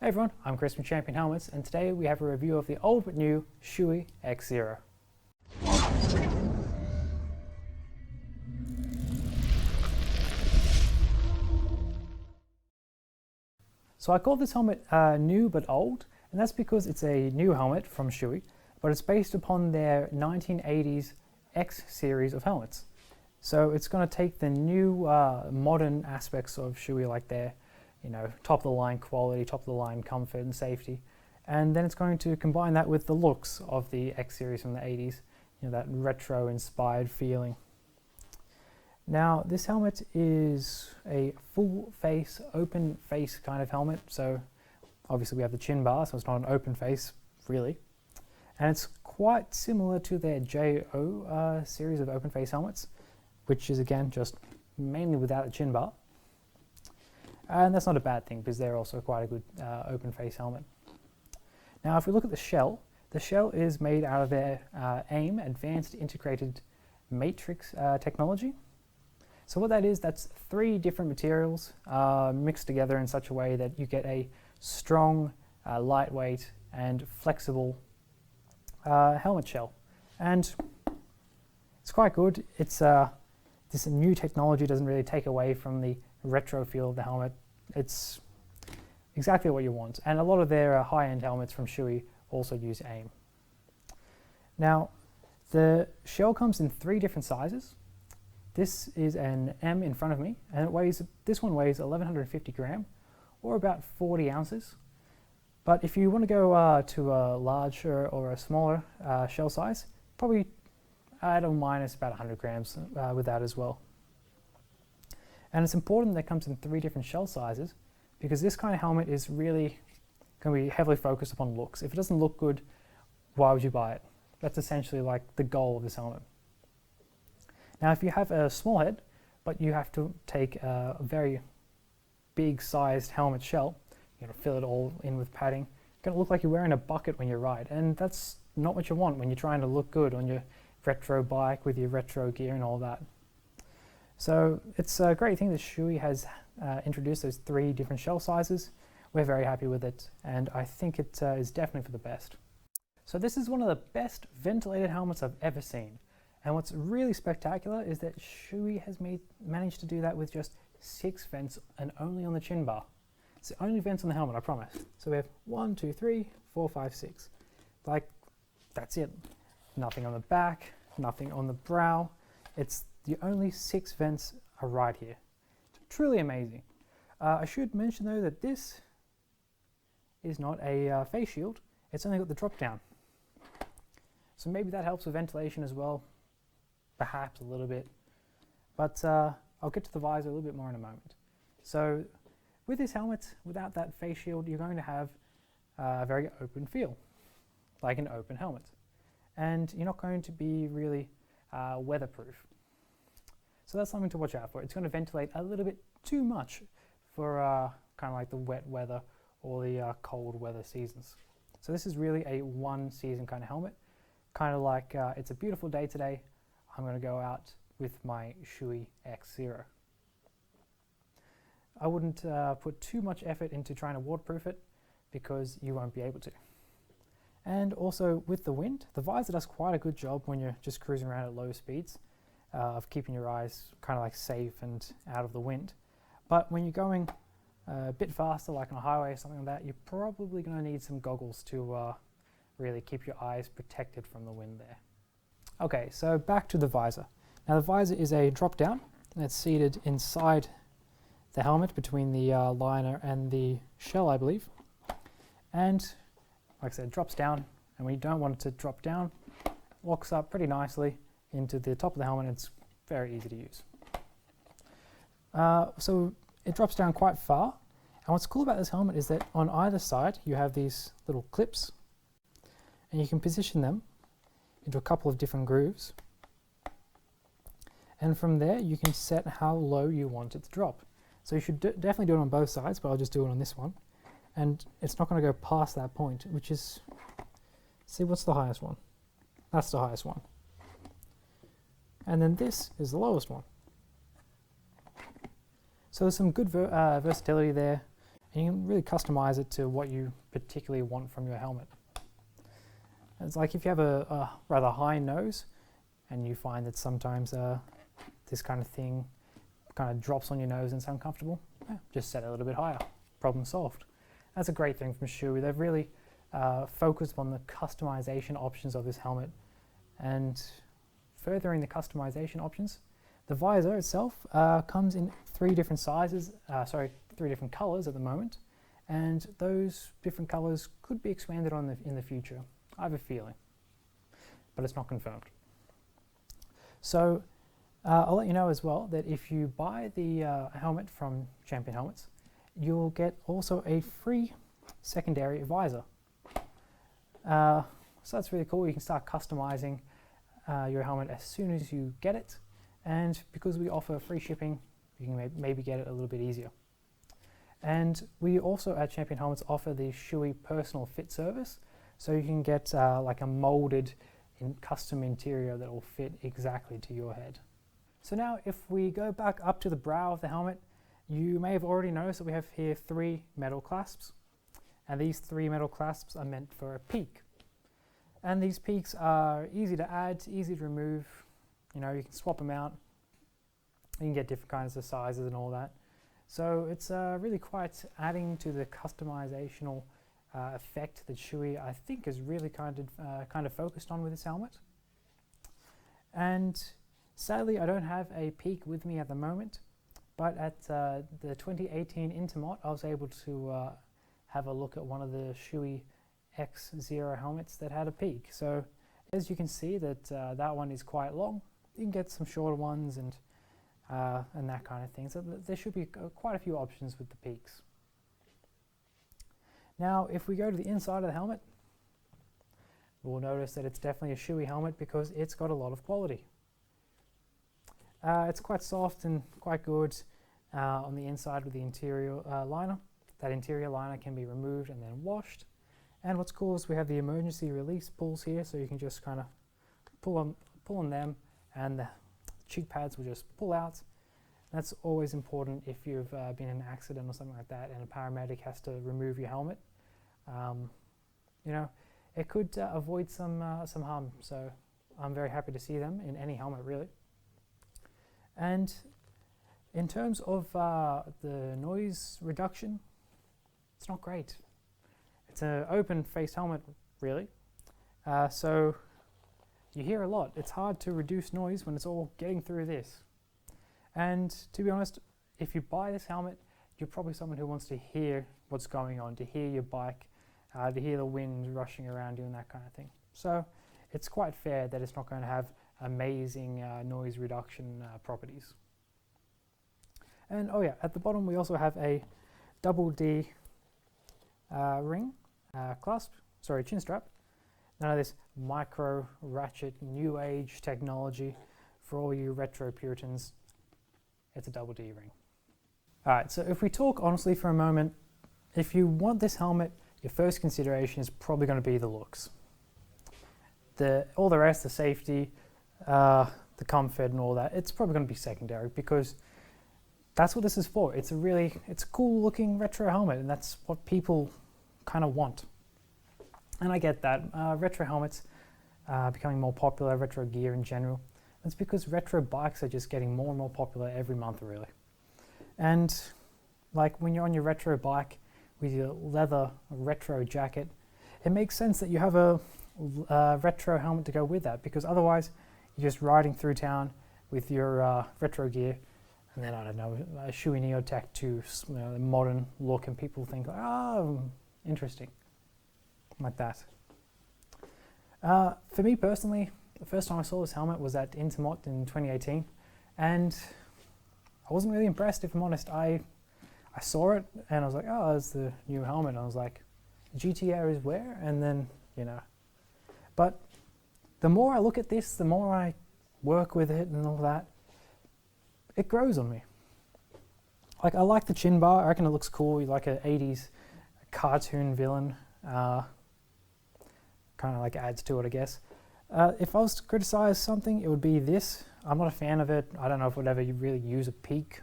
Hey everyone, I'm Chris from Champion Helmets, and today we have a review of the old but new Shoei Ex-Zero. So I call this helmet new but old, and that's because it's a new helmet from Shoei, but it's based upon their 1980s X series of helmets. So it's going to take the new modern aspects of Shoei, like their top of the line quality, top of the line comfort and safety, and then it's going to combine that with the looks of the X series from the 80s, that retro inspired feeling. Now this helmet is a full face, open face kind of helmet, so obviously we have the chin bar, so it's not an open face really, and it's quite similar to their J.O series of open face helmets, which is again just mainly without a chin bar. And that's not a bad thing because they're also quite a good open face helmet. Now if we look at the shell is made out of their AIM Advanced Integrated Matrix technology. So what that is, that's 3 different materials mixed together in such a way that you get a strong, lightweight and flexible helmet shell. And it's quite good. It's this new technology doesn't really take away from the retro feel of the helmet. It's exactly what you want, and a lot of their high-end helmets from Shoei also use AIM. Now the shell comes in 3 different sizes. This is an M in front of me, and this one weighs 1150 gram or about 40 ounces. But if you want to go to a larger or a smaller shell size, probably add or minus about 100 grams with that as well. And it's important that it comes in 3 different shell sizes because this kind of helmet is really going to be heavily focused upon looks. If it doesn't look good, why would you buy it? That's essentially like the goal of this helmet. Now if you have a small head, but you have to take a very big sized helmet shell, fill it all in with padding, it's going to look like you're wearing a bucket when you ride, and that's not what you want when you're trying to look good on your retro bike with your retro gear and all that. So it's a great thing that Shoei has introduced those 3 different shell sizes. We're very happy with it, and I think it is definitely for the best. So this is one of the best ventilated helmets I've ever seen, and what's really spectacular is that Shoei has managed to do that with just 6 vents and only on the chin bar. It's the only vents on the helmet, I promise. So we have 1, 2, 3, 4, 5, 6. Like, that's it. Nothing on the back, nothing on the brow. It's the only 6 vents are right here. Truly amazing. I should mention though that this is not a face shield. It's only got the drop down. So maybe that helps with ventilation as well. Perhaps a little bit. But I'll get to the visor a little bit more in a moment. So with this helmet, without that face shield, you're going to have a very open feel, like an open helmet. And you're not going to be really weatherproof. So that's something to watch out for. It's going to ventilate a little bit too much for kind of like the wet weather or the cold weather seasons. So this is really a one season kind of helmet. Kind of like it's a beautiful day today. I'm going to go out with my Shoei Ex-Zero. I wouldn't put too much effort into trying to waterproof it because you won't be able to. And also with the wind, the visor does quite a good job when you're just cruising around at low speeds of keeping your eyes kind of like safe and out of the wind. But when you're going a bit faster, like on a highway or something like that, you're probably going to need some goggles to really keep your eyes protected from the wind there. Okay, so back to the visor. Now the visor is a drop down, and it's seated inside the helmet between the liner and the shell, I believe. And like I said, it drops down, and when you don't want it to drop down, locks up pretty nicely into the top of the helmet. It's very easy to use. So it drops down quite far, and what's cool about this helmet is that on either side you have these little clips, and you can position them into a couple of different grooves, and from there you can set how low you want it to drop. So you should definitely do it on both sides, but I'll just do it on this one. And it's not going to go past that point, which is, see, what's the highest one? That's the highest one. And then this is the lowest one. So there's some good versatility there. and you can really customize it to what you particularly want from your helmet. It's like if you have a rather high nose and you find that sometimes this kind of thing kind of drops on your nose and it's uncomfortable, just set it a little bit higher. Problem solved. That's a great thing from Shoei. They've really focused on the customization options of this helmet, and furthering the customization options, the visor itself comes in three different colors at the moment, and those different colors could be expanded on in the future. I have a feeling, but it's not confirmed. So I'll let you know as well that if you buy the helmet from Champion Helmets, you'll get also a free secondary visor. So that's really cool. You can start customizing your helmet as soon as you get it, and because we offer free shipping, you can maybe get it a little bit easier. And we also at Champion Helmets offer the Shoei personal fit service, so you can get like a molded custom interior that will fit exactly to your head. So now if we go back up to the brow of the helmet, you may have already noticed that we have here 3 metal clasps, and these 3 metal clasps are meant for a peak. And these peaks are easy to add, easy to remove. You know, you can swap them out. You can get different kinds of sizes and all that. So it's really quite adding to the customizational effect that Shoei, I think, is really kind of focused on with this helmet. And sadly, I don't have a peak with me at the moment, but at the 2018 Intermot, I was able to have a look at one of the Shoei Ex-Zero helmets that had a peak. So as you can see that that one is quite long. You can get some shorter ones and that kind of thing. So there should be quite a few options with the peaks. Now, if we go to the inside of the helmet, we'll notice that it's definitely a Shoei helmet because it's got a lot of quality. It's quite soft and quite good on the inside with the interior liner. That interior liner can be removed and then washed. And what's cool is we have the emergency release pulls here, so you can just kind of pull on them, and the cheek pads will just pull out. That's always important if you've been in an accident or something like that and a paramedic has to remove your helmet. You know, it could avoid some harm, so I'm very happy to see them in any helmet really. And in terms of the noise reduction, it's not great. It's an open-faced helmet really, so you hear a lot. It's hard to reduce noise when it's all getting through this. And to be honest, if you buy this helmet, you're probably someone who wants to hear what's going on, to hear your bike, to hear the wind rushing around you and that kind of thing. So it's quite fair that it's not going to have amazing noise reduction properties. And oh yeah, at the bottom we also have a double D ring chin strap. None of this micro ratchet new age technology for all you retro Puritans. It's a double D ring. Alright, so if we talk honestly for a moment, if you want this helmet, your first consideration is probably going to be the looks. All the rest, the safety, the comfort and all that, it's probably going to be secondary because that's what this is for. It's a cool looking retro helmet, and that's what people kind of want. And I get that. Retro helmets becoming more popular, retro gear in general. It's because retro bikes are just getting more and more popular every month really. And like when you're on your retro bike with your leather retro jacket, it makes sense that you have a retro helmet to go with that, because otherwise you're just riding through town with your retro gear and then, I don't know, a Shoei Neo Tech 2 modern look, and people think, oh, interesting, like that. For me personally, the first time I saw this helmet was at Intermot in 2018, and I wasn't really impressed, if I'm honest. I saw it and I was like, oh, that's the new helmet. And I was like, GTR is where? And then, you know. But the more I look at this, the more I work with it and all that, it grows on me. Like, I like the chin bar. I reckon it looks cool. Like an 80s cartoon villain. Kind of like adds to it, I guess. If I was to criticize something, it would be this. I'm not a fan of it. I don't know if I would ever really use a peak.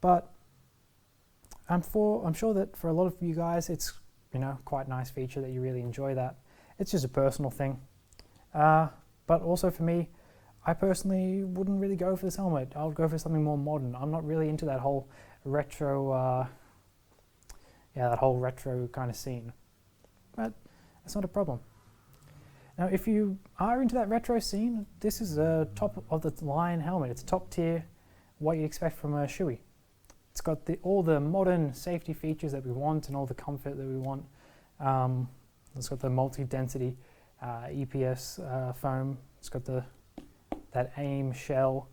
But I'm sure that for a lot of you guys, it's quite a nice feature that you really enjoy that. It's just a personal thing. But also for me, I personally wouldn't really go for this helmet. I would go for something more modern. I'm not really into that whole retro, that whole retro kind of scene. But that's not a problem. Now, if you are into that retro scene, this is a top of the line helmet. It's top tier, what you expect from a Shoei. It's got all the modern safety features that we want and all the comfort that we want. It's got the multi-density EPS foam. It's got that AIM shell,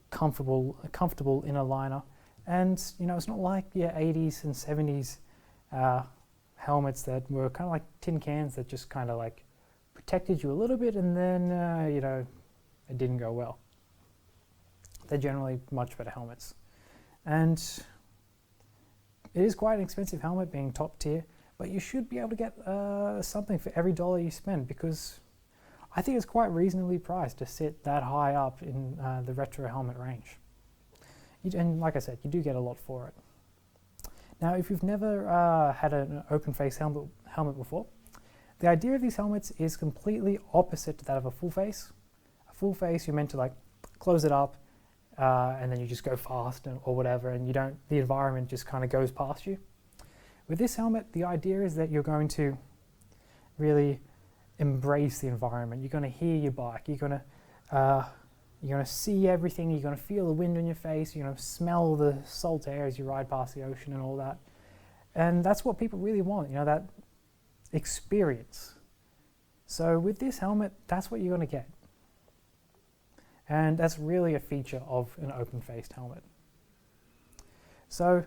comfortable inner liner, and it's not like your 80s and 70s helmets that were kind of like tin cans that just kind of like protected you a little bit, and then it didn't go well. They're generally much better helmets, and it is quite an expensive helmet, being top tier. But you should be able to get something for every dollar you spend, because I think it's quite reasonably priced to sit that high up in the retro helmet range. And like I said, you do get a lot for it. Now, if you've never had an open face helmet before, the idea of these helmets is completely opposite to that of a full face. A full face, you're meant to like close it up, and then you just go fast or whatever, and the environment just kind of goes past you. With this helmet, the idea is that you're going to really embrace the environment. You're going to hear your bike. You're going to see everything. You're going to feel the wind on your face. You're going to smell the salt air as you ride past the ocean and all that. And that's what people really want, that experience. So with this helmet, that's what you're going to get. And that's really a feature of an open-faced helmet. So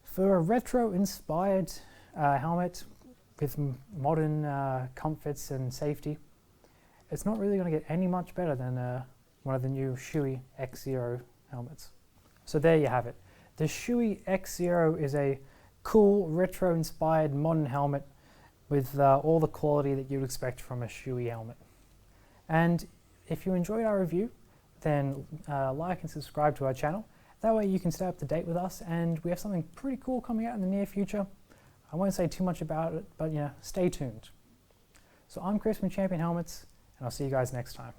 for a retro-inspired helmet with modern comforts and safety, it's not really going to get any much better than one of the new Shoei Ex-Zero helmets. So there you have it. The Shoei Ex-Zero is a cool, retro-inspired modern helmet with all the quality that you'd expect from a Shoei helmet. And if you enjoyed our review, then like and subscribe to our channel. That way you can stay up to date with us, and we have something pretty cool coming out in the near future. I won't say too much about it, but stay tuned. So I'm Chris from Champion Helmets, and I'll see you guys next time.